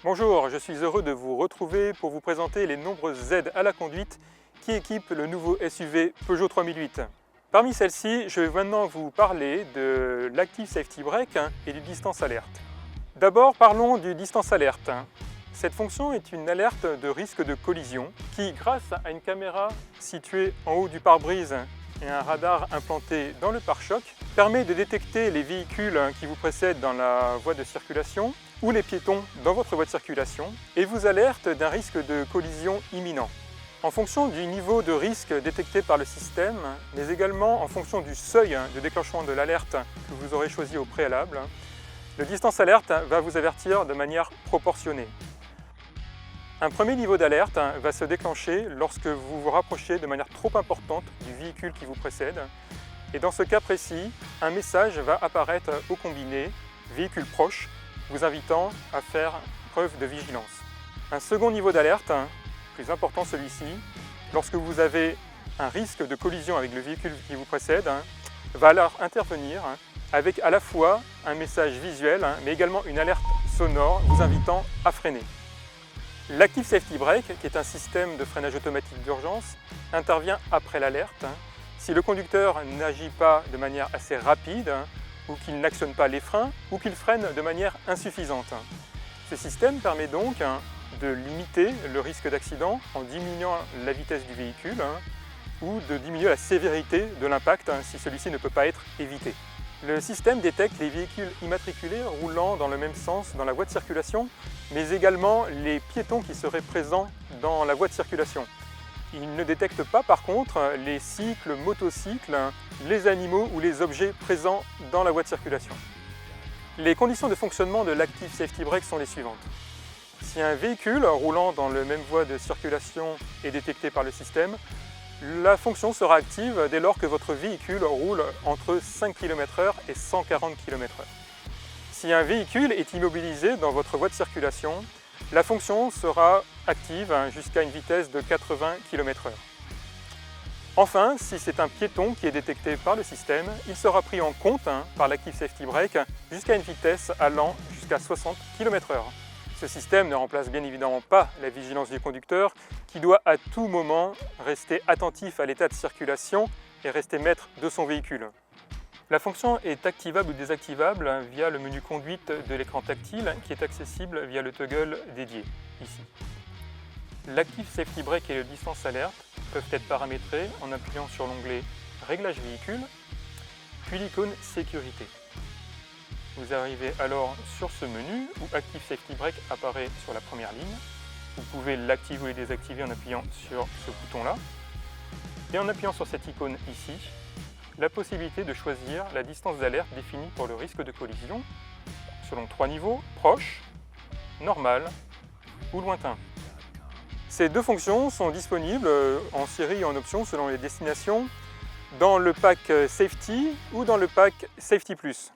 Bonjour, je suis heureux de vous retrouver pour vous présenter les nombreuses aides à la conduite qui équipent le nouveau SUV Peugeot 3008. Parmi celles-ci, je vais maintenant vous parler de l'Active Safety Brake et du Distance Alert. D'abord, parlons du Distance Alert. Cette fonction est une alerte de risque de collision qui, grâce à une caméra située en haut du pare-brise et un radar implanté dans le pare-choc, permet de détecter les véhicules qui vous précèdent dans la voie de circulation ou les piétons dans votre voie de circulation et vous alerte d'un risque de collision imminent. En fonction du niveau de risque détecté par le système, mais également en fonction du seuil de déclenchement de l'alerte que vous aurez choisi au préalable, le Distance Alert va vous avertir de manière proportionnée. Un premier niveau d'alerte va se déclencher lorsque vous vous rapprochez de manière trop importante du véhicule qui vous précède. Et dans ce cas précis, un message va apparaître au combiné « Véhicule proche », vous invitant à faire preuve de vigilance. Un second niveau d'alerte, plus important celui-ci, lorsque vous avez un risque de collision avec le véhicule qui vous précède, va alors intervenir avec à la fois un message visuel, mais également une alerte sonore vous invitant à freiner. L'Active Safety Brake, qui est un système de freinage automatique d'urgence, intervient après l'alerte si le conducteur n'agit pas de manière assez rapide ou qu'il n'actionne pas les freins ou qu'il freine de manière insuffisante. Ce système permet donc de limiter le risque d'accident en diminuant la vitesse du véhicule ou de diminuer la sévérité de l'impact si celui-ci ne peut pas être évité. Le système détecte les véhicules immatriculés roulant dans le même sens dans la voie de circulation, mais également les piétons qui seraient présents dans la voie de circulation. Il ne détecte pas par contre les cycles, motocycles, les animaux ou les objets présents dans la voie de circulation. Les conditions de fonctionnement de l'Active Safety Brake sont les suivantes. Si un véhicule roulant dans la même voie de circulation est détecté par le système, la fonction sera active dès lors que votre véhicule roule entre 5 km/h et 140 km/h. Si un véhicule est immobilisé dans votre voie de circulation, la fonction sera active jusqu'à une vitesse de 80 km/h. Enfin, si c'est un piéton qui est détecté par le système, il sera pris en compte par l'Active Safety Brake jusqu'à une vitesse allant jusqu'à 60 km/h. Ce système ne remplace bien évidemment pas la vigilance du conducteur qui doit à tout moment rester attentif à l'état de circulation et rester maître de son véhicule. La fonction est activable ou désactivable via le menu conduite de l'écran tactile qui est accessible via le toggle dédié, ici. L'Active Safety Brake et le Distance Alert peuvent être paramétrés en appuyant sur l'onglet Réglages véhicule, puis l'icône Sécurité. Vous arrivez alors sur ce menu où Active Safety Brake apparaît sur la première ligne. Vous pouvez l'activer ou le désactiver en appuyant sur ce bouton-là. Et en appuyant sur cette icône ici, la possibilité de choisir la distance d'alerte définie pour le risque de collision selon 3 niveaux, proche, normal ou lointain. Ces deux fonctions sont disponibles en série et en option selon les destinations dans le pack Safety ou dans le pack Safety Plus.